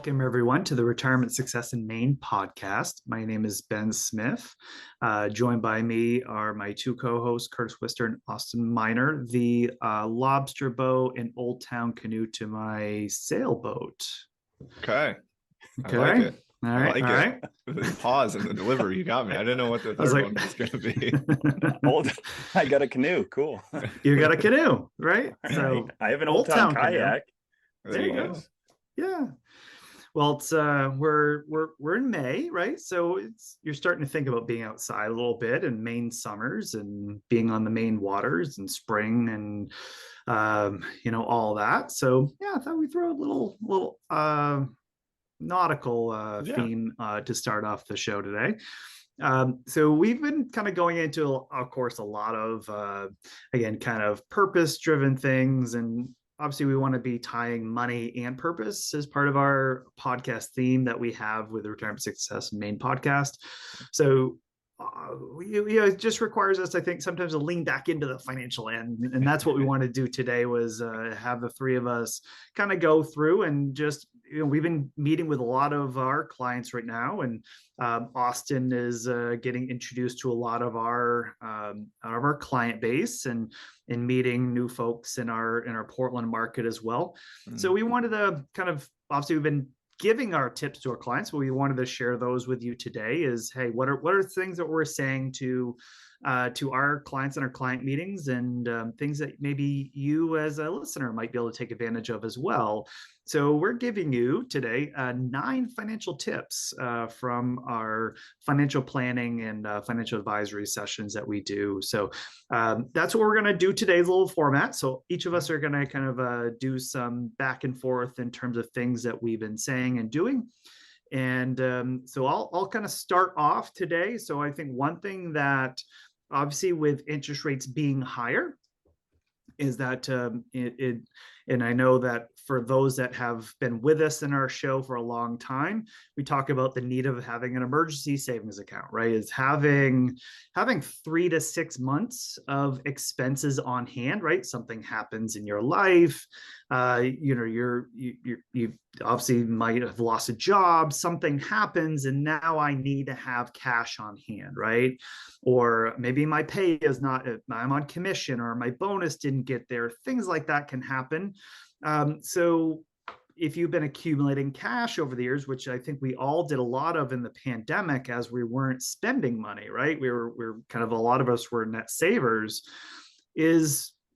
Welcome, everyone, to the Retirement Success in Maine podcast. My name is Ben Smith. Joined by me are my two co-hosts, Curtis Wister and Austin Miner, the lobster boat and Old Town canoe to my sailboat. Okay. Okay. I like it. All right. I like all right. The pause and the delivery, you got me. I didn't know what the third one was going to be. I got a canoe. Cool. You got a canoe, right? So I have an Old Town kayak. There you go. Yeah. Well, it's we're in May, right? So you're starting to think about being outside a little bit and Maine summers and being on the Maine waters and spring and all that. So yeah, I thought we'd throw a little nautical theme to start off the show today. So we've been kind of going into, of course, a lot of again, kind of purpose-driven things, and obviously, we want to be tying money and purpose as part of our podcast theme that we have with the Retirement Success Maine Podcast. So, it just requires us, I think, sometimes to lean back into the financial end. And that's what we want to do today was have the three of us kind of go through and just, we've been meeting with a lot of our clients right now. And Austin is getting introduced to a lot of our client base and meeting new folks in our Portland market as well. Mm-hmm. So we wanted to kind of, obviously we've been giving our tips to our clients, but we wanted to share those with you today is, hey, what are things that we're saying to our clients and our client meetings, and things that maybe you as a listener might be able to take advantage of as well. So we're giving you today 9 financial tips from our financial planning and financial advisory sessions that we do. So that's what we're going to do today's little format. So each of us are going to kind of do some back and forth in terms of things that we've been saying and doing. And so I'll kind of start off today. So I think one thing that obviously with interest rates being higher is that and I know that for those that have been with us in our show for a long time, we talk about the need of having an emergency savings account, right? Is having 3 to 6 months of expenses on hand, right? Something happens in your life, you obviously might have lost a job, something happens, and now I need to have cash on hand, right? Or maybe my pay is not, I'm on commission, or my bonus didn't get there. Things like that can happen. So if you've been accumulating cash over the years, which I think we all did a lot of in the pandemic as we weren't spending money, right? We were kind of, a lot of us were net savers,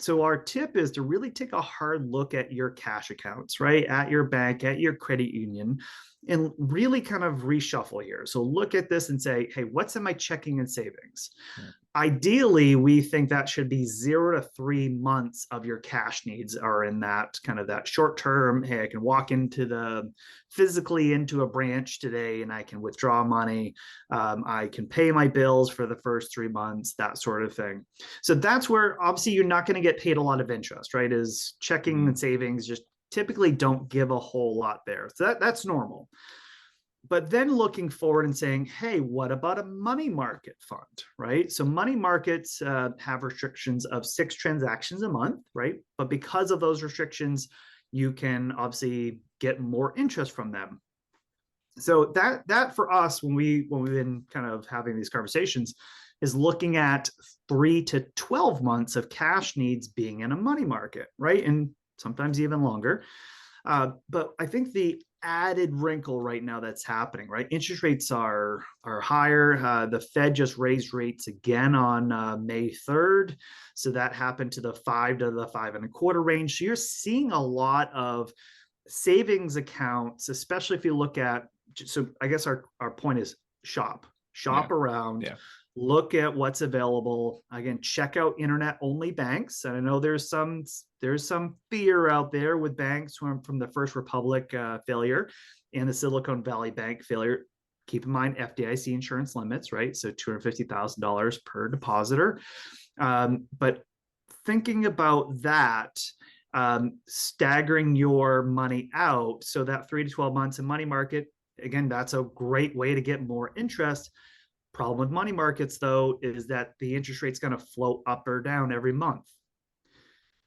so our tip is to really take a hard look at your cash accounts, right? At your bank, at your credit union, and really kind of reshuffle here. So look at this and say, hey, what's in my checking and savings? Yeah. Ideally, we think that should be 0 to 3 months of your cash needs are in that kind of that short term. Hey, I can walk physically into a branch today and I can withdraw money. I can pay my bills for the first 3 months, that sort of thing. So that's where obviously you're not going to get paid a lot of interest, right? Is checking and savings just typically don't give a whole lot there. So that's normal. But then looking forward and saying, hey, what about a money market fund, right? So money markets have restrictions of 6 transactions a month, right? But because of those restrictions, you can obviously get more interest from them. So that for us, when we've been kind of having these conversations, is looking at 3 to 12 months of cash needs being in a money market, right? And sometimes even longer. But I think the added wrinkle right now that's happening, right? Interest rates are higher. The Fed just raised rates again on May 3rd. So that happened to the 5 to the 5.25 range. So you're seeing a lot of savings accounts, especially if you look at, so I guess our point is shop around. Yeah. Look at what's available. Again, check out internet-only banks. And I know there's some fear out there with banks from the First Republic failure and the Silicon Valley Bank failure. Keep in mind FDIC insurance limits, right? So $250,000 per depositor. But thinking about that, staggering your money out, so that 3 to 12 months in money market, again, that's a great way to get more interest. Problem with money markets, though, is that the interest rate's going to float up or down every month.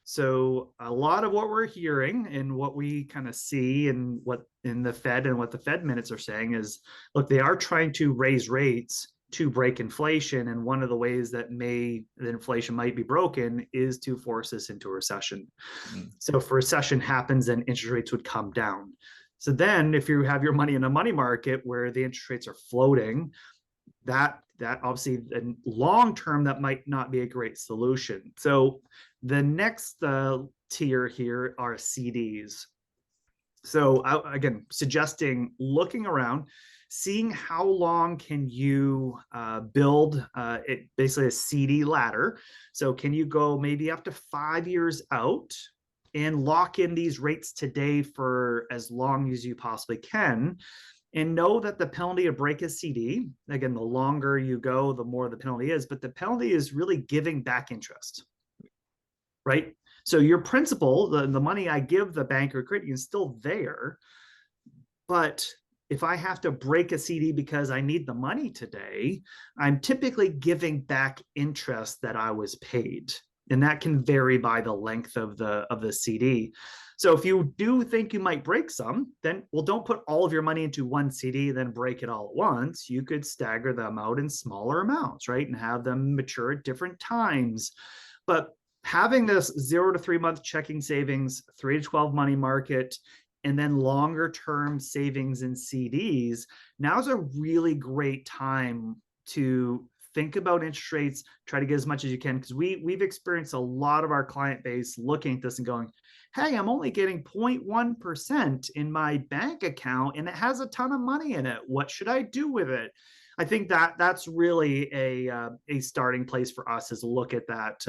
So a lot of what we're hearing and what we kind of see and what in the Fed and what the Fed minutes are saying is, look, they are trying to raise rates to break inflation. And one of the ways that inflation might be broken is to force us into a recession. So if a recession happens, then interest rates would come down. So then if you have your money in a money market where the interest rates are floating, that obviously in long term, that might not be a great solution. So the next tier here are CDs. So again, suggesting looking around, seeing how long can you build it, basically a CD ladder. So can you go maybe up to 5 years out and lock in these rates today for as long as you possibly can, and know that the penalty to break a CD, again, the longer you go, the more the penalty is, but the penalty is really giving back interest, right? So your principal, the money I give the bank or credit union is still there, but if I have to break a CD because I need the money today, I'm typically giving back interest that I was paid. And that can vary by the length of the CD. So if you do think you might break some, then, well, don't put all of your money into one CD, then break it all at once. You could stagger them out in smaller amounts, right? And have them mature at different times. But having this 0 to 3 month checking savings, 3 to 12 money market, and then longer term savings in CDs, now's a really great time to think about interest rates, try to get as much as you can, because we've experienced a lot of our client base looking at this and going, hey, I'm only getting 0.1% in my bank account and it has a ton of money in it. What should I do with it? I think that's really a starting place for us, is look at that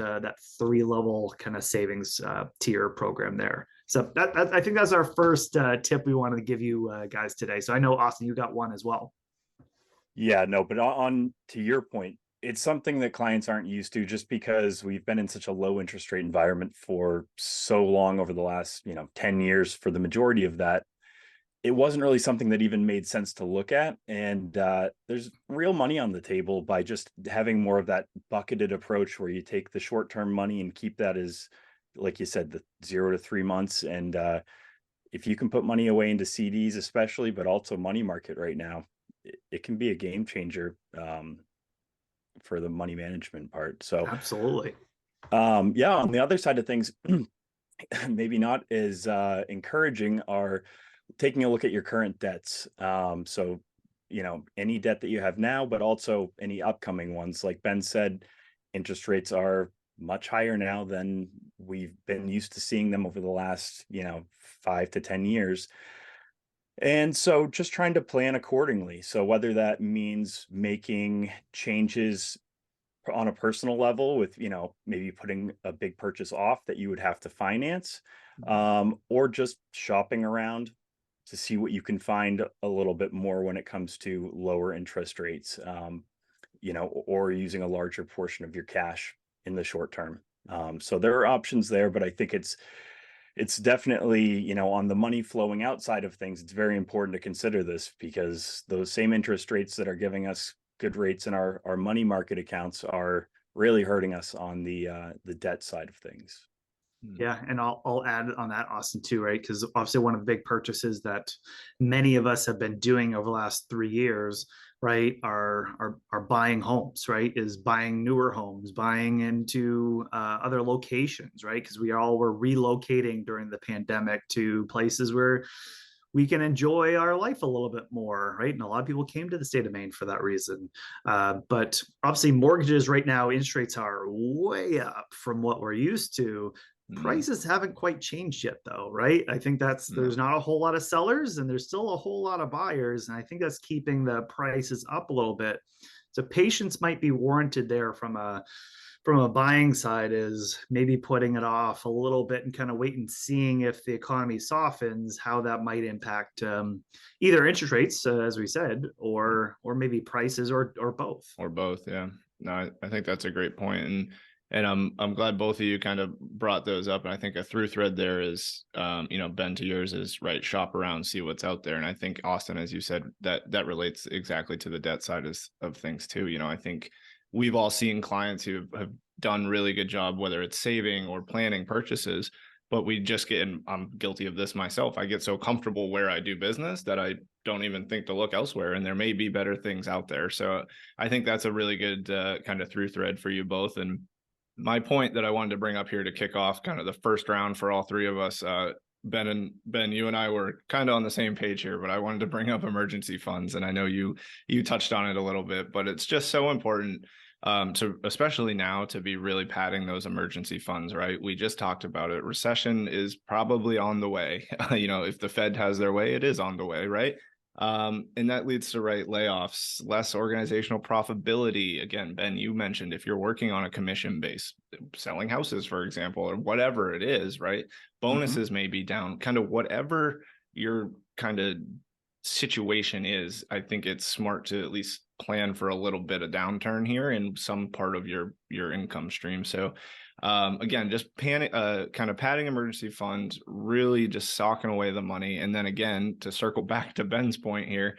3-level kind of savings tier program there. So I think that's our first tip we wanted to give you guys today. So I know, Austin, you got one as well. Yeah, no, but on to your point, it's something that clients aren't used to, just because we've been in such a low interest rate environment for so long over the last 10 years. For the majority of that, it wasn't really something that even made sense to look at. And there's real money on the table by just having more of that bucketed approach, where you take the short-term money and keep that as, like you said, the 0 to 3 months. And if you can put money away into CDs, especially, but also money market right now, it can be a game changer for the money management part. So absolutely. Yeah, on the other side of things, maybe not as encouraging, are taking a look at your current debts. So, any debt that you have now, but also any upcoming ones. Like Ben said, interest rates are much higher now than we've been used to seeing them over the last, 5 to 10 years. And so just trying to plan accordingly. So whether that means making changes on a personal level with, maybe putting a big purchase off that you would have to finance, or just shopping around to see what you can find a little bit more when it comes to lower interest rates, or using a larger portion of your cash in the short term. So there are options there, but I think it's definitely, on the money flowing outside of things, it's very important to consider this, because those same interest rates that are giving us good rates in our money market accounts are really hurting us on the debt side of things. Yeah, and I'll add on that, Austin, too, right? Because obviously one of the big purchases that many of us have been doing over the last 3 years, right, are buying homes, right? Is buying newer homes, buying into other locations, right? Because we all were relocating during the pandemic to places where we can enjoy our life a little bit more, right? And a lot of people came to the state of Maine for that reason. But obviously mortgages right now, interest rates are way up from what we're used to. Prices haven't quite changed yet, though, right? I think there's not a whole lot of sellers and there's still a whole lot of buyers. And I think that's keeping the prices up a little bit. So patience might be warranted there from a buying side, is maybe putting it off a little bit and kind of wait and seeing if the economy softens, how that might impact either interest rates, as we said, or maybe prices, or both. Or both, yeah. No, I think that's a great point. And I'm glad both of you kind of brought those up. And I think a through thread there is, Ben, to yours is, right, shop around, see what's out there. And I think, Austin, as you said, that relates exactly to the debt side of things too. I think we've all seen clients who have done really good job, whether it's saving or planning purchases, but we just get, and I'm guilty of this myself, I get so comfortable where I do business that I don't even think to look elsewhere, and there may be better things out there. So I think that's a really good kind of through thread for you both. And my point that I wanted to bring up here to kick off kind of the first round for all three of us, Ben, you and I were kind of on the same page here, but I wanted to bring up emergency funds, and I know you touched on it a little bit, but it's just so important to, especially now, to be really padding those emergency funds, right? We just talked about it. Recession is probably on the way. If the Fed has their way, it is on the way, right? And that leads to layoffs, less organizational profitability. Again, Ben, you mentioned if you're working on a commission base, selling houses, for example, or whatever it is, right? Bonuses may be down, kind of whatever your kind of situation is. I think it's smart to at least plan for a little bit of downturn here in some part of your income stream. So again, just kind of padding emergency funds, really just socking away the money. And then again, to circle back to Ben's point here,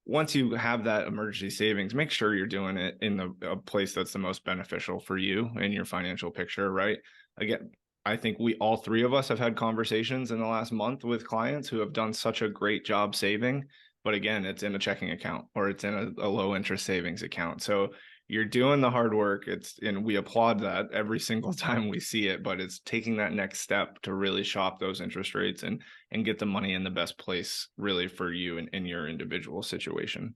once you have that emergency savings, make sure you're doing it in a place that's the most beneficial for you in your financial picture, right? Again, I think all three of us have had conversations in the last month with clients who have done such a great job saving, but again, it's in a checking account or it's in a low interest savings account. So you're doing the hard work. And we applaud that every single time we see it, but it's taking that next step to really shop those interest rates and get the money in the best place really for you and in your individual situation.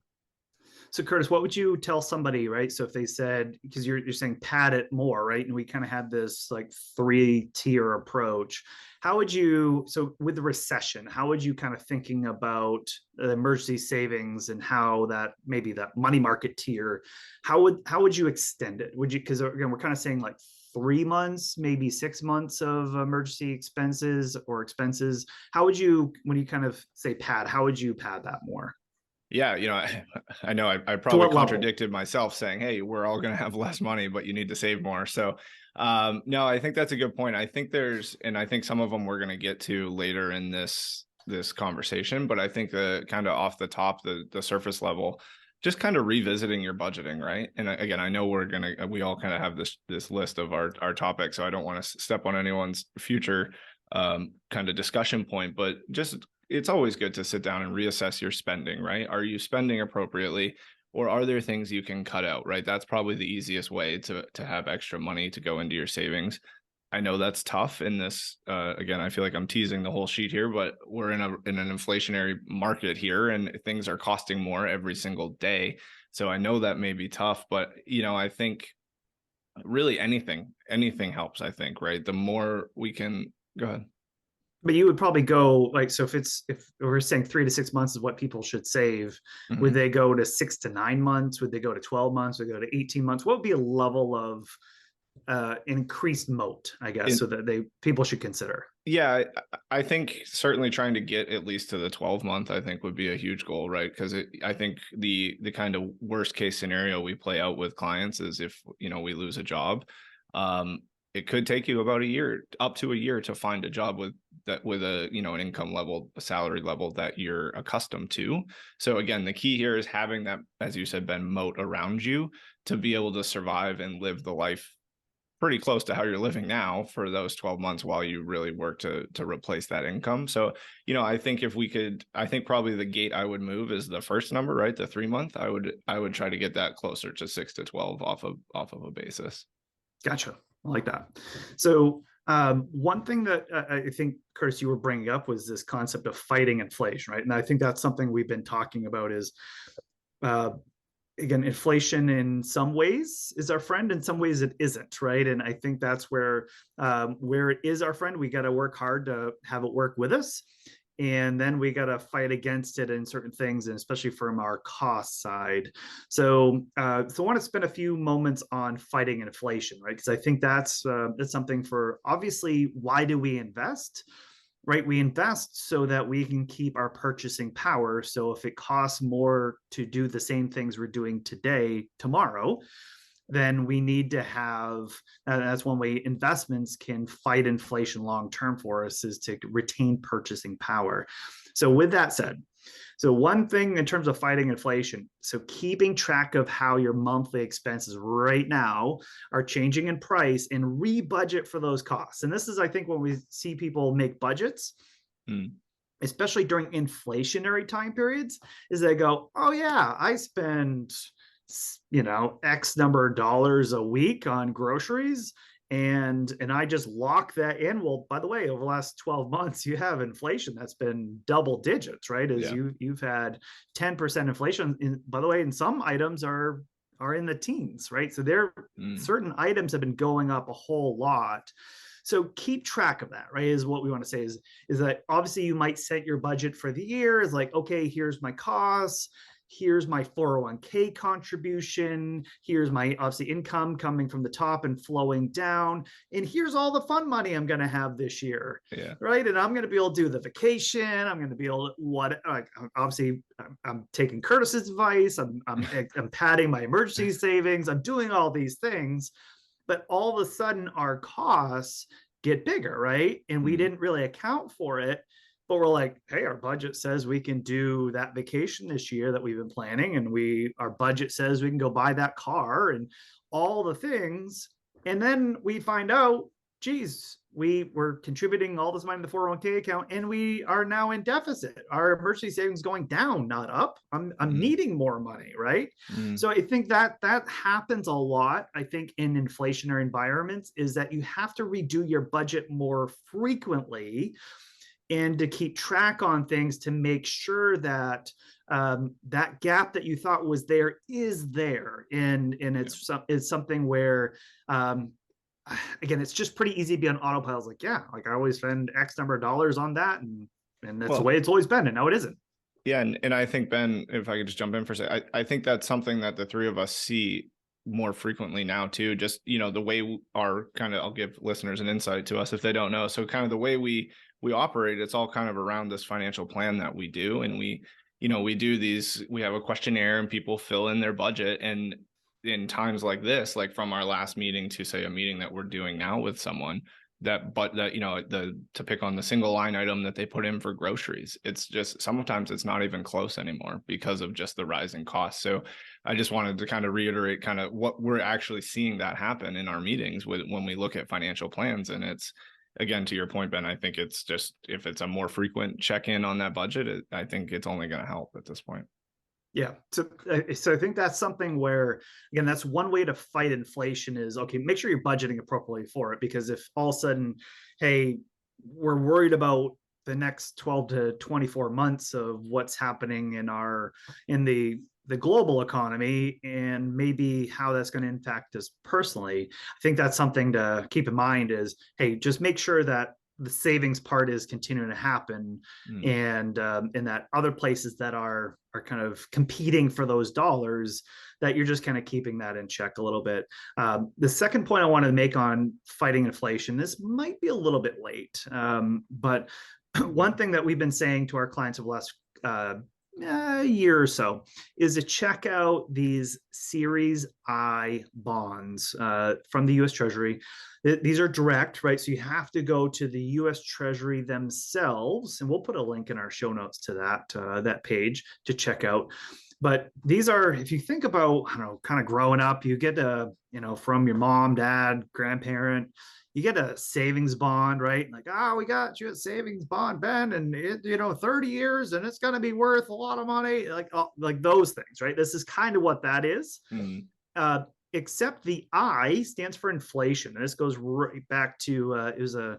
So Curtis, what would you tell somebody, right? So if they said, because you're saying pad it more, right? And we kind of had this like 3-tier approach. How would you, so with the recession, how would you kind of thinking about the emergency savings and how that maybe that money market tier, how would you extend it? Would you, because again, we're kind of saying like 3 months, maybe 6 months of emergency expenses or expenses. How would you, when you kind of say pad, how would you pad that more? Yeah, I know I probably contradicted myself saying, hey, we're all going to have less money, but you need to save more. So no, I think that's a good point. I think and I think some of them we're going to get to later in this conversation, but I think the kind of off the top, the surface level, just kind of revisiting your budgeting, right? And again, I know we all kind of have this list of our topics, so I don't want to step on anyone's future kind of discussion point, but just it's always good to sit down and reassess your spending, right? Are you spending appropriately, or are there things you can cut out, right? That's probably the easiest way to have extra money to go into your savings. I know that's tough in this, again, I feel like I'm teasing the whole sheet here, but we're in an inflationary market here and things are costing more every single day. So I know that may be tough, but I think really anything helps, I think, right? The more we can, go ahead. But you would probably go like, so if we're saying 3 to 6 months is what people should save, would they go to 6 to 9 months? Would they go to 12 months? Would they go to 18 months? What would be a level of increased moat, I guess, so that people should consider? Yeah, I think certainly trying to get at least to the 12-month, I think would be a huge goal, right? Because I think the kind of worst case scenario we play out with clients is if, we lose a job, it could take you about up to a year to find a job with a, an income level, a salary level that you're accustomed to. So again, the key here is having that, as you said, Ben, moat around you to be able to survive and live the life pretty close to how you're living now for those 12 months while you really work to replace that income. So, I think I think probably the gate I would move is the first number, right? The 3 month. I would try to get that closer to 6 to 12 off of a basis. Gotcha. I like that. So one thing that I think, Curtis, you were bringing up was this concept of fighting inflation, right? And I think that's something we've been talking about is, again, inflation in some ways is our friend, in some ways it isn't, right? And I think that's where it is our friend, we got to work hard to have it work with us. And then we got to fight against it in certain things, and especially from our cost side. So I want to spend a few moments on fighting inflation, right? Because I think that's something for, obviously, why do we invest? Right? We invest so that we can keep our purchasing power. So if it costs more to do the same things we're doing today, tomorrow, then we need to have, that's one way investments can fight inflation long-term for us, is to retain purchasing power. So with that said, So one thing in terms of fighting inflation, so keeping track of how your monthly expenses right now are changing in price and re-budget for those costs. And this is, I think, when we see people make budgets, especially during inflationary time periods, is they go, oh yeah, I spend, X number of dollars a week on groceries, and I just lock that in. Well, by the way, over the last 12 months, you have inflation that's been double digits, right? As you've had 10% inflation. By the way, and some items are in the teens, right? So certain items have been going up a whole lot. So keep track of that, right? Is what we want to say is that obviously you might set your budget for the year. Is like, okay, here's my costs. Here's my 401k contribution. Here's my obviously income coming from the top and flowing down. And here's all the fun money I'm going to have this year. Yeah. Right. And I'm going to be able to do the vacation. I'm going to be able to obviously I'm taking Curtis's advice. I'm padding my emergency savings. I'm doing all these things. But all of a sudden our costs get bigger, right? And we didn't really account for it. But we're like, hey, our budget says we can do that vacation this year that we've been planning, and our budget says we can go buy that car and all the things. And then we find out, geez, we were contributing all this money to the 401k account, and we are now in deficit. Our emergency savings going down, not up. I'm needing more money, right? So I think that happens a lot. I think in inflationary environments is that you have to redo your budget more frequently, and to keep track on things to make sure that that gap that you thought was there is there. And it's something where, again, it's just pretty easy to be on autopilot. Like, yeah, like I always spend X number of dollars on that. And that's the way it's always been. And now it isn't. Yeah. And I think, Ben, if I could just jump in for a second, I think that's something that the three of us see more frequently now too. Just, the way our I'll give listeners an insight to us if they don't know. So kind of the way we operate, it's all kind of around this financial plan that we do. And we do we have a questionnaire and people fill in their budget. And in times like this, like from our last meeting to say a meeting that we're doing now with someone, to pick on the single line item that they put in for groceries, it's just sometimes it's not even close anymore because of just the rising costs. So I just wanted to kind of reiterate kind of what we're actually seeing that happen in our meetings when we look at financial plans. And it's, again, to your point, Ben, I think it's just, if it's a more frequent check-in on that budget, I think it's only going to help at this point. Yeah. So I think that's something where, again, that's one way to fight inflation is, okay, make sure you're budgeting appropriately for it. Because if all of a sudden, hey, we're worried about the next 12 to 24 months of what's happening in the global economy and maybe how that's going to impact us personally, I think that's something to keep in mind is, hey, just make sure that the savings part is continuing to happen, and that other places that are kind of competing for those dollars, that you're just kind of keeping that in check a little bit. The second point I wanted to make on fighting inflation, this might be a little bit late, but one thing that we've been saying to our clients over the last year or so is to check out these Series I bonds from the U.S. Treasury. These are direct, right? So you have to go to the U.S. Treasury themselves, and we'll put a link in our show notes to that page to check out. But these are, if you think about, I don't know, kind of growing up, you get from your mom, dad, grandparent, you get a savings bond, right? Like, we got you a savings bond, Ben, and 30 years, and it's going to be worth a lot of money, like those things, right? This is kind of what that is. Except the I stands for inflation. And this goes right back to, it was in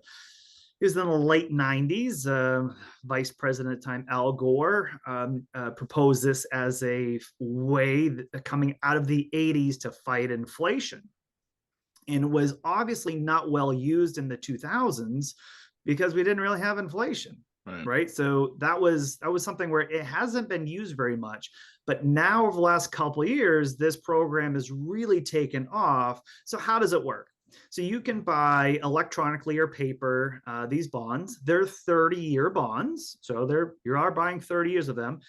the late 90s. Vice President at the time, Al Gore, proposed this as a way coming out of the 80s to fight inflation. And it was obviously not well used in the 2000s because we didn't really have inflation, right? So that was something where it hasn't been used very much. But now over the last couple of years, this program has really taken off. So how does it work? So you can buy electronically or paper these bonds. They're 30-year bonds. So you are buying 30 years of them,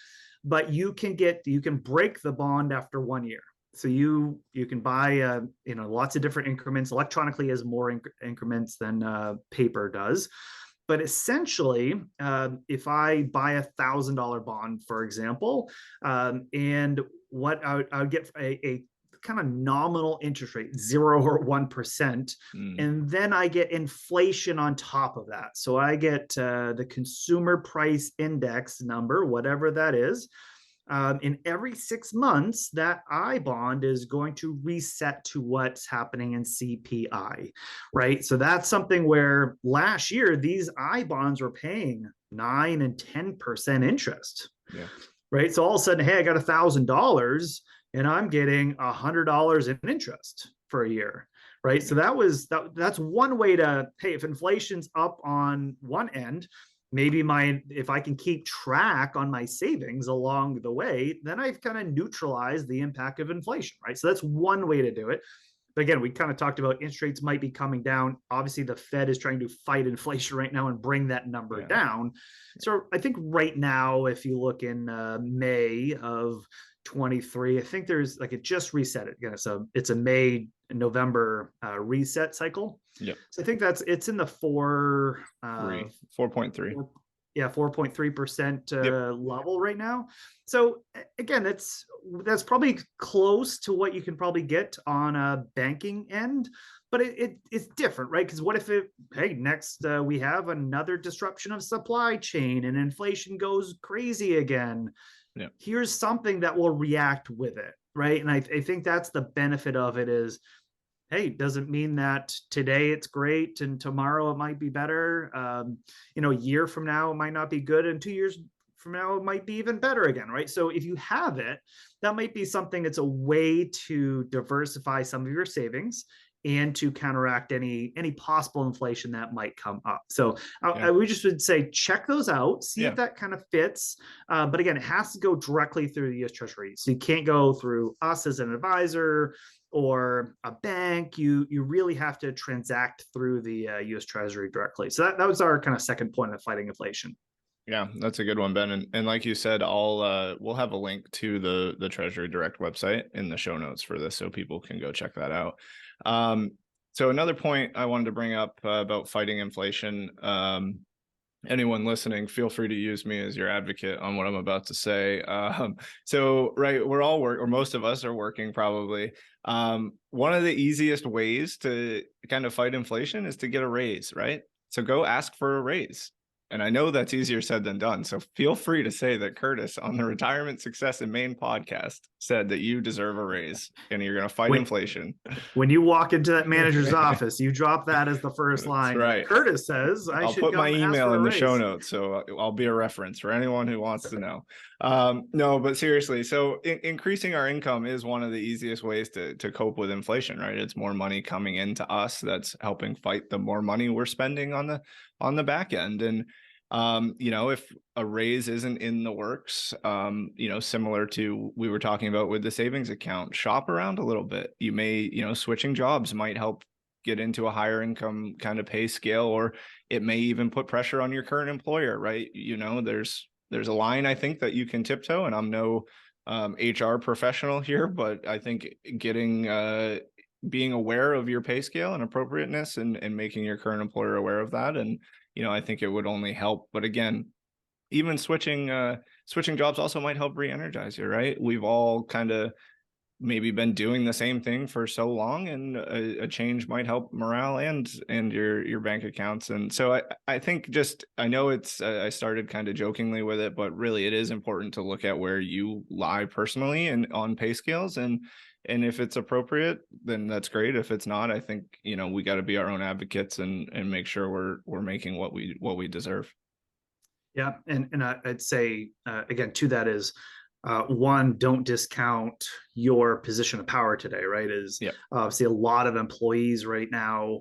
but you can break the bond after 1 year. So you can buy lots of different increments. Electronically has more increments than paper does. But essentially, if I buy $1,000 bond, for example, and what I would get a kind of nominal interest rate, 0 or 1%. And then I get inflation on top of that. So I get the consumer price index number, whatever that is. In every 6 months, that I bond is going to reset to what's happening in CPI, right? So that's something where last year, these I bonds were paying 9 and 10% interest, right? So all of a sudden, hey, I got $1,000 and I'm getting $100 in interest for a year, right? So that's one way to, hey, if inflation's up on one end, maybe if I can keep track on my savings along the way, then I've kind of neutralized the impact of inflation, right? So that's one way to do it. But again, we kind of talked about interest rates might be coming down. Obviously, the Fed is trying to fight inflation right now and bring that number down. So I think right now, if you look in May of 23, I think there's like, it just reset it again. So it's a November reset cycle. So I think it's in the 4.3. 4.3% level right now. So again, that's probably close to what you can probably get on a banking end, but it's different, right? Because what if next we have another disruption of supply chain and inflation goes crazy again? Here's something that will react with it, right? And I think that's the benefit of it is, hey, doesn't mean that today it's great and tomorrow it might be better. A year from now it might not be good, and 2 years from now it might be even better again, right? So if you have it, that might be something that's a way to diversify some of your savings and to counteract any possible inflation that might come up. So we just would say, check those out, see if that kind of fits. But again, it has to go directly through the U.S. Treasury. So you can't go through us as an advisor or a bank. You really have to transact through the U.S. Treasury directly. So that was our kind of second point of fighting inflation. Yeah, that's a good one, Ben. And like you said, we'll have a link to the Treasury Direct website in the show notes for this, so people can go check that out. So another point I wanted to bring up about fighting inflation. Anyone listening, feel free to use me as your advocate on what I'm about to say. So we're all or most of us are working probably. One of the easiest ways to kind of fight inflation is to get a raise, right? So go ask for a raise. And I know that's easier said than done. So feel free to say that Curtis on the Retirement Success in Maine podcast said that you deserve a raise and you're going to fight inflation. When you walk into that manager's office, you drop that as the first line. That's right. Curtis says, I'll put my email in the show notes, so I'll be a reference for anyone who wants to know. No, but seriously, so increasing our income is one of the easiest ways to cope with inflation, right? It's more money coming into us that's helping fight the more money we're spending on the back end. And if a raise isn't in the works, similar to we were talking about with the savings account, shop around a little bit. You may, switching jobs might help get into a higher income kind of pay scale, or it may even put pressure on your current employer, right? There's a line I think that you can tiptoe, and I'm no HR professional here, but I think being aware of your pay scale and appropriateness and making your current employer aware of that. And, I think it would only help. But again, even switching jobs also might help re-energize you, right? We've all kind of maybe been doing the same thing for so long, and a change might help morale and your bank accounts. And so I think I know I started kind of jokingly with it, but really it is important to look at where you lie personally and on pay scales, and if it's appropriate, then that's great. If it's not, I think, we got to be our own advocates and make sure we're making what we deserve. Yeah. And I'd say, again, to that is, one, don't discount your position of power today, right? Obviously a lot of employees right now.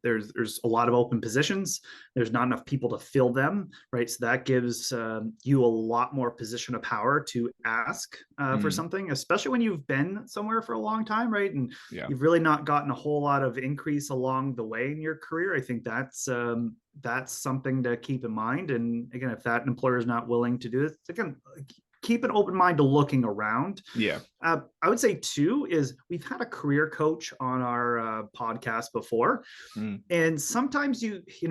There's a lot of open positions. There's not enough people to fill them, right? So that gives you a lot more position of power to ask for something, especially when you've been somewhere for a long time, right? And you've really not gotten a whole lot of increase along the way in your career. I think that's something to keep in mind. And again, if that employer is not willing to do it, again, keep an open mind to looking around. Yeah. I would say too is we've had a career coach on our podcast before, and sometimes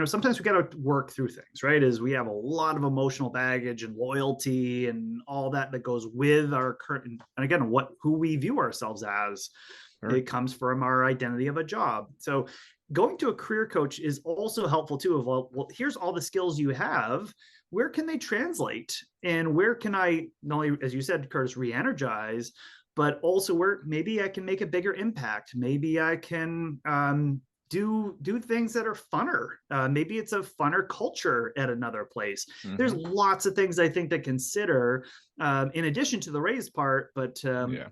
sometimes we got to work through things, right? As we have a lot of emotional baggage and loyalty and all that goes with our current, and again, who we view ourselves as. Sure. It comes from our identity of a job. So going to a career coach is also helpful too. Of well, here's all the skills you have. Where can they translate? And where can I, not only, as you said, Curtis, re-energize, but also where maybe I can make a bigger impact. Maybe I can do things that are funner. Maybe it's a funner culture at another place. There's lots of things I think to consider in addition to the raise part, but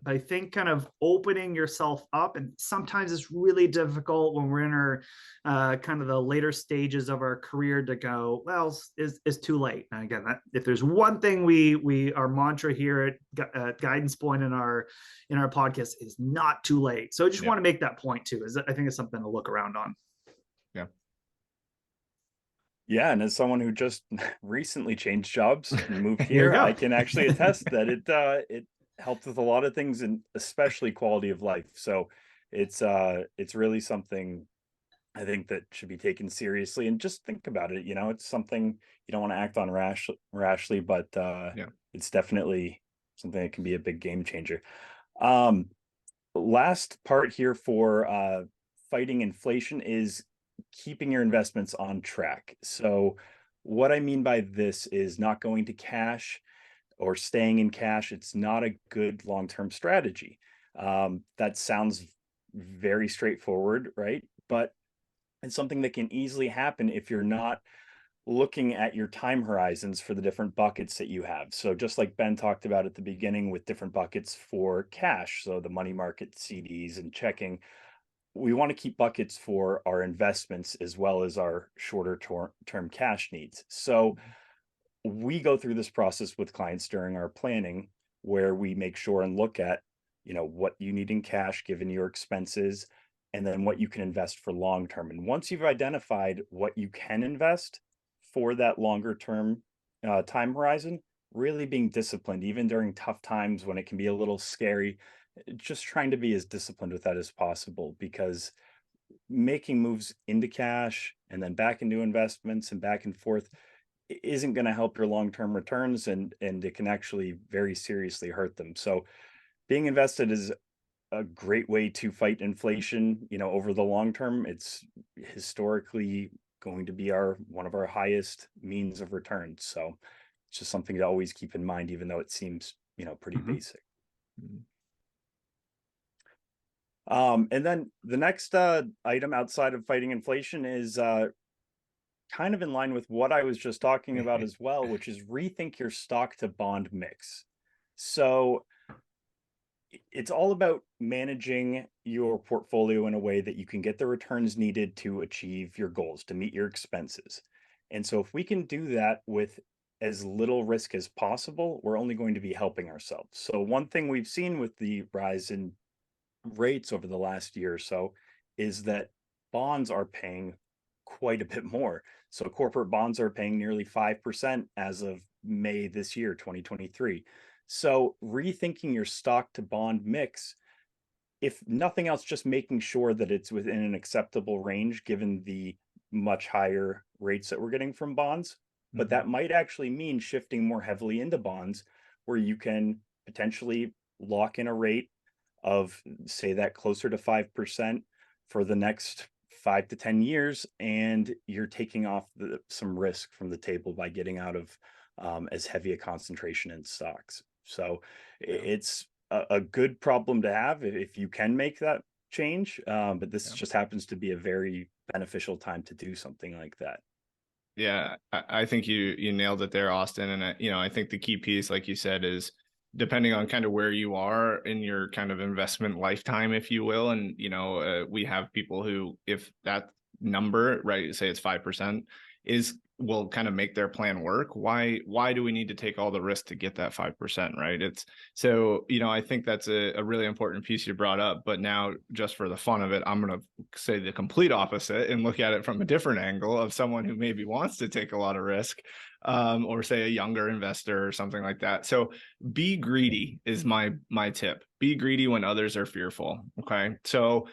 I think kind of opening yourself up, and sometimes it's really difficult when we're in our kind of the later stages of our career to go, well, it's too late. And again, if there's one thing our mantra here at Guidance Point in our podcast is not too late. So I just want to make that point too, I think it's something to look around on. Yeah, and as someone who just recently changed jobs and moved here, I can actually attest that it helped with a lot of things, and especially quality of life. So it's really something I think that should be taken seriously, and just think about it. It's something you don't want to act on rashly, but it's definitely something that can be a big game changer. Last part here for fighting inflation is keeping your investments on track. So what I mean by this is not going to cash or staying in cash. It's not a good long-term strategy. That sounds very straightforward, right? But it's something that can easily happen if you're not looking at your time horizons for the different buckets that you have. So just like Ben talked about at the beginning with different buckets for cash, so the money market, CDs, and checking, we want to keep buckets for our investments as well as our shorter term cash needs. So we go through this process with clients during our planning, where we make sure and look at, what you need in cash given your expenses, and then what you can invest for long term. And once you've identified what you can invest for that longer term time horizon, really being disciplined, even during tough times when it can be a little scary, just trying to be as disciplined with that as possible, because making moves into cash and then back into investments and back and forth isn't going to help your long-term returns, and it can actually very seriously hurt them. So being invested is a great way to fight inflation, over the long term. It's historically going to be one of our highest means of return. So it's just something to always keep in mind, even though it seems, pretty basic. And then the next item outside of fighting inflation is kind of in line with what I was just talking about as well, which is rethink your stock to bond mix. So it's all about managing your portfolio in a way that you can get the returns needed to achieve your goals, to meet your expenses. And so if we can do that with as little risk as possible, we're only going to be helping ourselves. So one thing we've seen with the rise in rates over the last year or so is that bonds are paying quite a bit more. So corporate bonds are paying nearly 5% as of May this year, 2023. So rethinking your stock to bond mix, if nothing else, just making sure that it's within an acceptable range given the much higher rates that we're getting from bonds. But that might actually mean shifting more heavily into bonds, where you can potentially lock in a rate of, say, that closer to 5% for the next 5 to 10 years, and you're taking off some risk from the table by getting out of as heavy a concentration in stocks. So it's a good problem to have if you can make that change, but this just happens to be a very beneficial time to do something like that. Yeah, I think you nailed it there, Austin. And I think the key piece, like you said, is depending on kind of where you are in your kind of investment lifetime, if you will. And we have people who, if that number, right, say it's 5%, will kind of make their plan work. Why do we need to take all the risk to get that 5%, right? It's so, I think that's a really important piece you brought up. But now, just for the fun of it, I'm going to say the complete opposite and look at it from a different angle of someone who maybe wants to take a lot of risk, or say a younger investor or something like that. So be greedy is my tip. Be greedy when others are fearful. Okay. So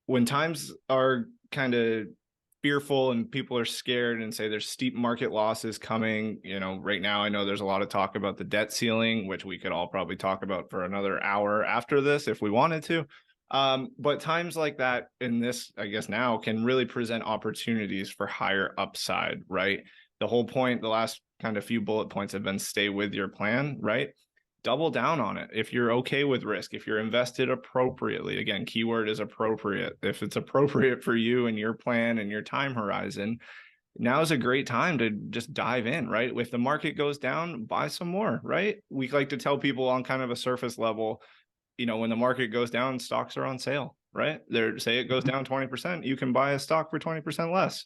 when times are kind of fearful and people are scared and say there's steep market losses coming, right now, I know there's a lot of talk about the debt ceiling, which we could all probably talk about for another hour after this if we wanted to. But times like that in this, I guess now, can really present opportunities for higher upside, right? The whole point, the last kind of few bullet points have been stay with your plan, right? Double down on it. If you're okay with risk, if you're invested appropriately, again, keyword is appropriate. If it's appropriate for you and your plan and your time horizon, now is a great time to just dive in, right? If the market goes down, buy some more, right? We like to tell people on kind of a surface level, when the market goes down, stocks are on sale, right? Say it goes down 20%, you can buy a stock for 20% less.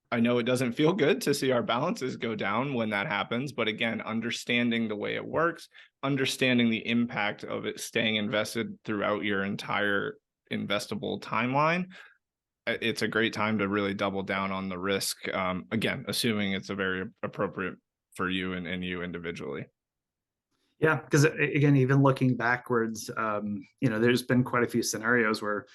I know it doesn't feel good to see our balances go down when that happens, but again, understanding the way it works, understanding the impact of it staying invested throughout your entire investable timeline, it's a great time to really double down on the risk. Again, assuming it's a very appropriate for you and you individually. Yeah, because again, even looking backwards, there's been quite a few scenarios where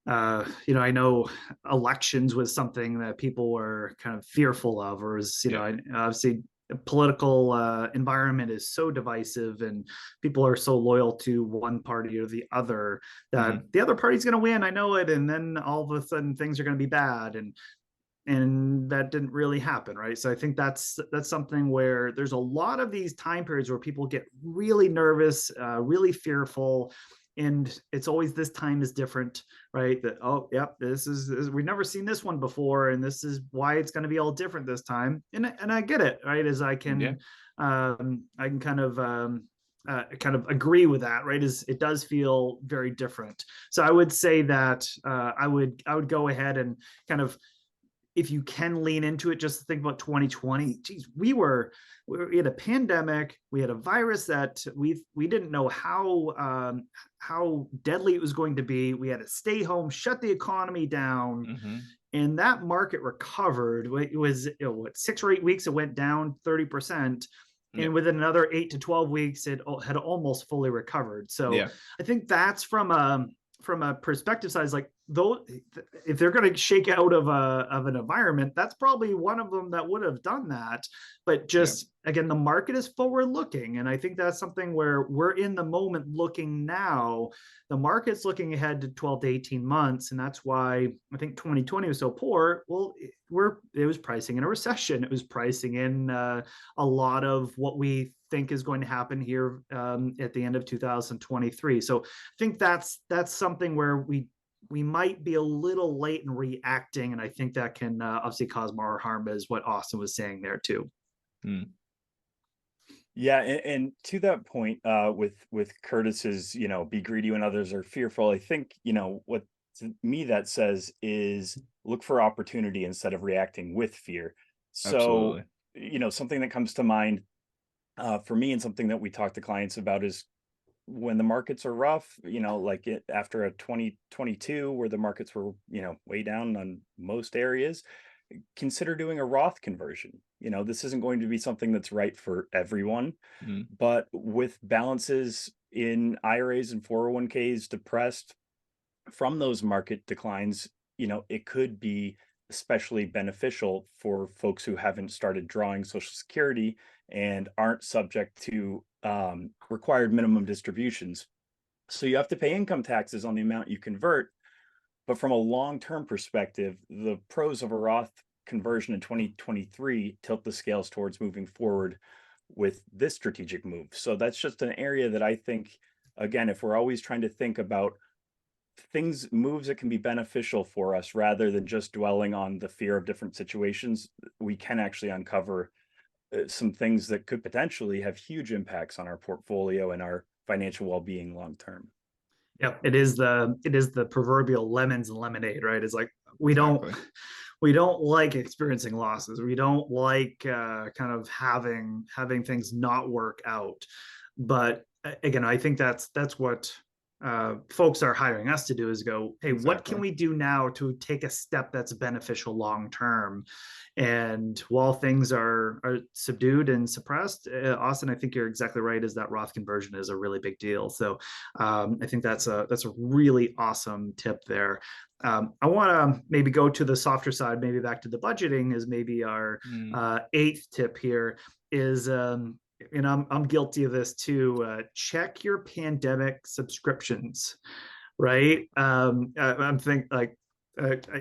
I know elections was something that people were kind of fearful of, or was, obviously the political environment is so divisive and people are so loyal to one party or the other that the other party's going to win. I know it. And then all of a sudden things are going to be bad. And that didn't really happen, right? So I think that's something where there's a lot of these time periods where people get really nervous, really fearful. And it's always this time is different, right? That, oh, yep, this is we've never seen this one before, and this is why it's going to be all different this time. And I get it, right? As I can, I can kind of agree with that, right? Is it does feel very different. So I would say that I would go ahead and kind of, if you can lean into it, just think about 2020. Geez, we had a pandemic. We had a virus that we didn't know how deadly it was going to be. We had to stay home, shut the economy down, and that market recovered. It was 6 or 8 weeks, it went down 30%. And within another 8 to 12 weeks, it had almost fully recovered. So I think that's from a perspective side, is like, though, if they're going to shake out of an environment, that's probably one of them that would have done that. But just again, the market is forward looking, and I think that's something where we're in the moment looking now. The market's looking ahead to 12 to 18 months, and that's why I think 2020 was so poor. Well, it was pricing in a recession. It was pricing in a lot of what we think is going to happen here at the end of 2023. So I think that's something where we might be a little late in reacting, and I think that can obviously cause more harm, as what Austin was saying there too. Yeah, and to that point, with Curtis's, be greedy when others are fearful. I think what to me that says is look for opportunity instead of reacting with fear. So absolutely. Something that comes to mind for me, and something that we talk to clients about, is when the markets are rough, like after a 2022 where the markets were, way down on most areas, consider doing a Roth conversion. This isn't going to be something that's right for everyone, but with balances in IRAs and 401ks depressed from those market declines, it could be especially beneficial for folks who haven't started drawing Social Security and aren't subject to required minimum distributions. So you have to pay income taxes on the amount you convert. But from a long-term perspective, the pros of a Roth conversion in 2023 tilt the scales towards moving forward with this strategic move. So that's just an area that I think, again, if we're always trying to think about moves that can be beneficial for us rather than just dwelling on the fear of different situations, we can actually uncover some things that could potentially have huge impacts on our portfolio and our financial well-being long term. Yeah, it is the proverbial lemons and lemonade, right? It's like we don't we don't like experiencing losses. We don't like kind of having things not work out. But again, I think that's what folks are hiring us to do, is go, hey, what can we do now to take a step that's beneficial long term? And while things are subdued and suppressed, Austin, I think you're exactly right, is that Roth conversion is a really big deal. So I think that's a really awesome tip there. I want to maybe go to the softer side, maybe back to the budgeting, is maybe our eighth tip here is, and I'm guilty of this too. Check your pandemic subscriptions, right? I'm thinking like,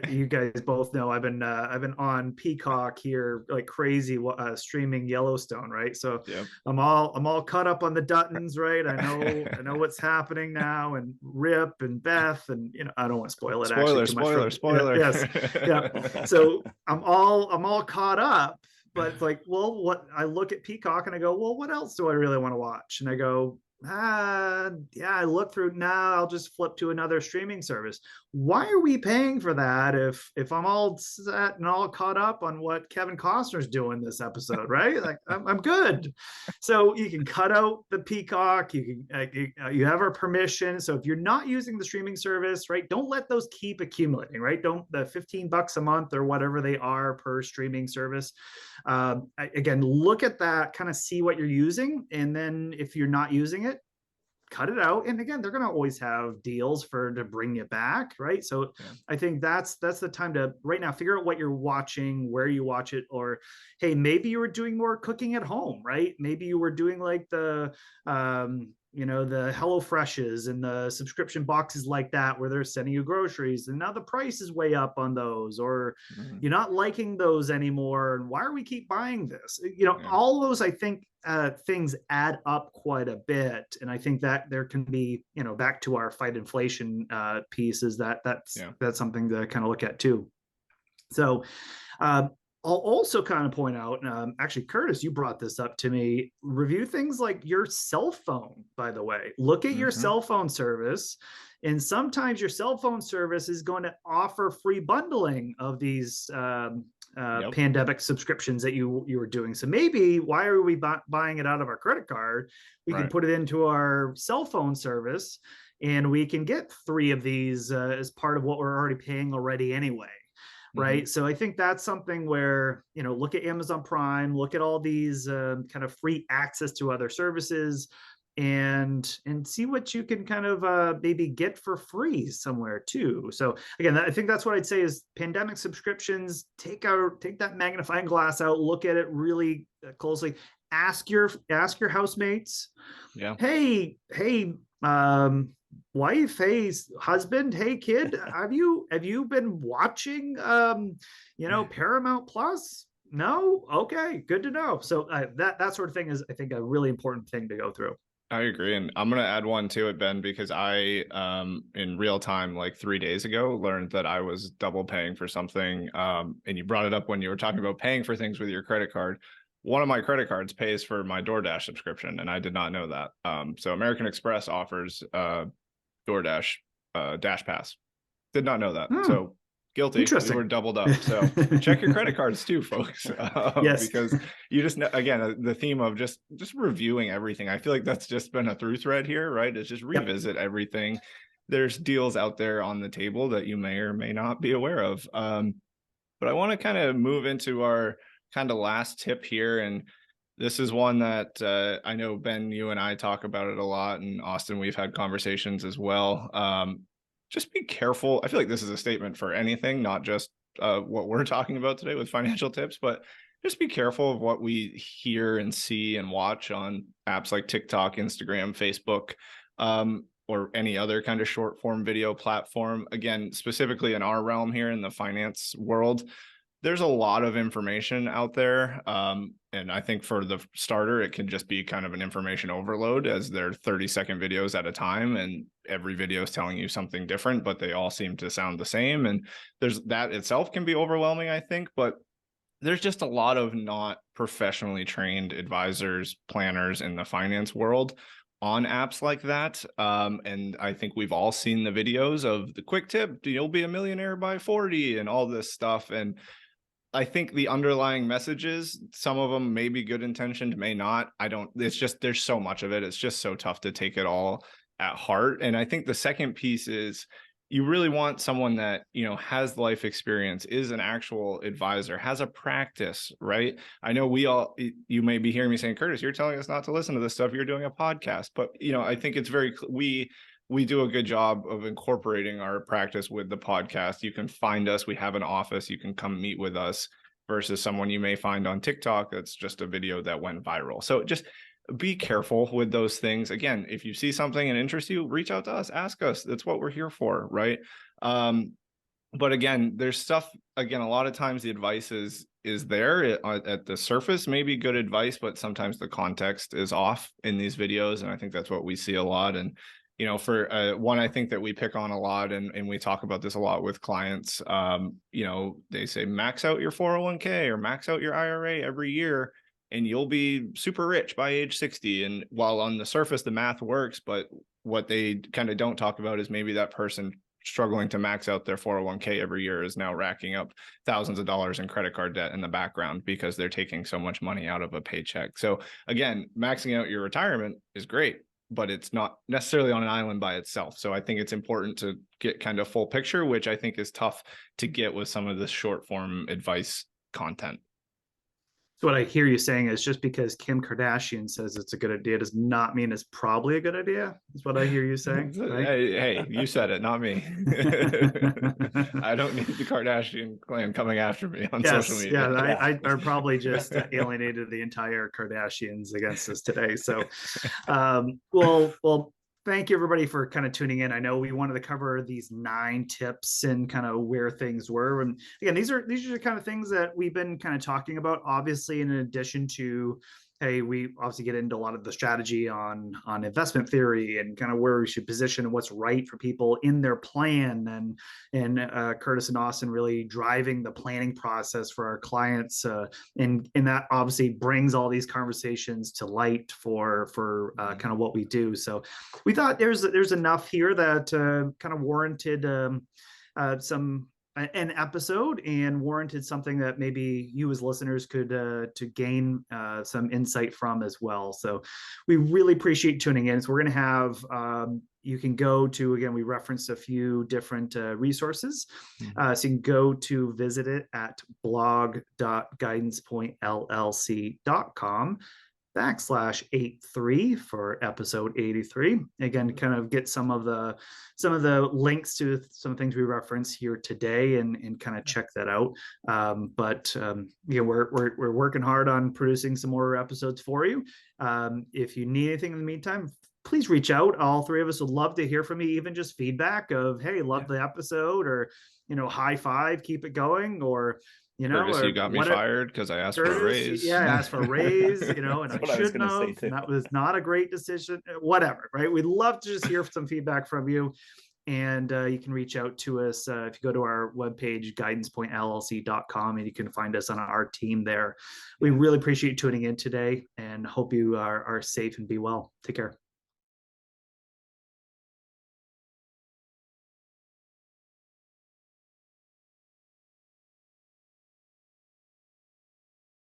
you guys both know I've been on Peacock here like crazy, streaming Yellowstone, right? So Yep. I'm all caught up on the Duttons, right? I know what's happening now, and Rip and Beth, and I don't want to spoil it. Spoiler. Yes, yeah. So I'm all caught up. But it's like, well, what I look at Peacock and I go, well, what else do I really want to watch? And I go, yeah, I look through now, I'll just flip to another streaming service. Why are we paying for that if I'm all set and all caught up on what Kevin Costner's doing this episode, right? Like I'm good. So you can cut out the Peacock, you can you have our permission. So if you're not using the streaming service, right, don't let those keep accumulating, right? Don't, the $15 a month or whatever they are per streaming service. Again, look at that, kind of see what you're using, and then if you're not using it, cut it out. And again, they're going to always have deals to bring you back, right? So yeah. I think that's the time to right now figure out what you're watching, where you watch it, or hey, maybe you were doing more cooking at home, right? Maybe you were doing like the the HelloFreshes and the subscription boxes like that, where they're sending you groceries, and now the price is way up on those, or you're not liking those anymore, and why are we keep buying this? All those, I think, things add up quite a bit. And I think that there can be, back to our fight inflation piece, is that's something to kind of look at too. So I'll also kind of point out, actually, Curtis, you brought this up to me, review things like your cell phone, by the way. Look at your cell phone service. And sometimes your cell phone service is going to offer free bundling of these pandemic subscriptions that you were doing. So maybe, why are we buying it out of our credit card? We can put it into our cell phone service, and we can get 3 of these as part of what we're already paying already anyway. Right. So I think that's something where, look at Amazon Prime, look at all these kind of free access to other services, and see what you can kind of maybe get for free somewhere too. So again, I think that's what I'd say is pandemic subscriptions, take that magnifying glass out, look at it really closely, ask your housemates. Yeah. Hey, wife, hey, husband, hey, kid, have you been watching Paramount Plus? No? Okay, good to know. So that sort of thing is, I think, a really important thing to go through. I agree. And I'm going to add one to it, Ben, because I, in real time, like 3 days ago, learned that I was double paying for something. And you brought it up when you were talking about paying for things with your credit card. One of my credit cards pays for my DoorDash subscription, and I did not know that. So American Express offers DoorDash Dash Pass. Did not know that. So guilty. We were doubled up. So check your credit cards too, folks. Yes. Because you just know, again, the theme of just reviewing everything. I feel like that's just been a through thread here, right? It's just revisit everything. There's deals out there on the table that you may or may not be aware of. But I want to kind of move into our kind of last tip here. And this is one that I know, Ben, you and I talk about it a lot. And Austin, we've had conversations as well. Just be careful. I feel like this is a statement for anything, not just what we're talking about today with financial tips, but just be careful of what we hear and see and watch on apps like TikTok, Instagram, Facebook, or any other kind of short form video platform. Again, specifically in our realm here in the finance world, there's a lot of information out there. And I think for the starter, it can just be kind of an information overload, as they're 30-second videos at a time, and every video is telling you something different, but they all seem to sound the same. And that itself can be overwhelming, I think, but there's just a lot of not professionally trained advisors, planners in the finance world on apps like that. And I think we've all seen the videos of the quick tip, you'll be a millionaire by 40 and all this stuff. And I think the underlying messages, some of them may be good intentioned, may not. It's just, there's so much of it. It's just so tough to take it all at heart. And I think the second piece is you really want someone that, has life experience, is an actual advisor, has a practice, right? I know you may be hearing me saying, Curtis, you're telling us not to listen to this stuff. You're doing a podcast, but I think it's we do a good job of incorporating our practice with the podcast. You can find us. We have an office. You can come meet with us versus someone you may find on TikTok that's just a video that went viral. So just be careful with those things. Again, if you see something and interests you, reach out to us, ask us. That's what we're here for, right? But again, there's stuff, a lot of times the advice is there at the surface, maybe good advice, but sometimes the context is off in these videos. And I think that's what we see a lot. And for one, I think that we pick on a lot, and we talk about this a lot with clients. They say max out your 401k or max out your IRA every year, and you'll be super rich by age 60. And while on the surface, the math works, but what they kind of don't talk about is maybe that person struggling to max out their 401k every year is now racking up thousands of dollars in credit card debt in the background because they're taking so much money out of a paycheck. So again, maxing out your retirement is great, but it's not necessarily on an island by itself. So I think it's important to get kind of full picture, which I think is tough to get with some of this short form advice content. So what I hear you saying is just because Kim Kardashian says it's a good idea does not mean it's probably a good idea. Is what I hear you saying. Right? Hey, you said it, not me. I don't need the Kardashian clan coming after me on social media. Yeah, I are probably just alienated the entire Kardashians against us today. So, well, thank you everybody for kind of tuning in. I know we wanted to cover these 9 tips and kind of where things were. And again, these are the kind of things that we've been kind of talking about, obviously, in addition to, hey, we obviously get into a lot of the strategy on investment theory and kind of where we should position and what's right for people in their plan, and Curtis and Austin really driving the planning process for our clients, and that obviously brings all these conversations to light for kind of what we do. So we thought there's enough here that kind of warranted an episode and warranted something that maybe you as listeners could to gain some insight from as well. So we really appreciate tuning in. So we're going to have you can go to, again, we referenced a few different resources. So you can go to visit it at blog.guidancepointllc.com/83 for episode 83. Again, kind of get some of the links to some things we reference here today and kind of check that out. But we're working hard on producing some more episodes for you. If you need anything in the meantime, please reach out. All 3 of us would love to hear from you, even just feedback of, hey, love the episode, or high five, keep it going, or Curtis, you got me fired because I asked for a raise. Yeah, I asked for a raise, and I shouldn't have. That was not a great decision. Whatever, right? We'd love to just hear some feedback from you. And you can reach out to us if you go to our webpage, guidancepointllc.com, and you can find us on our team there. We really appreciate you tuning in today and hope you are safe and be well. Take care.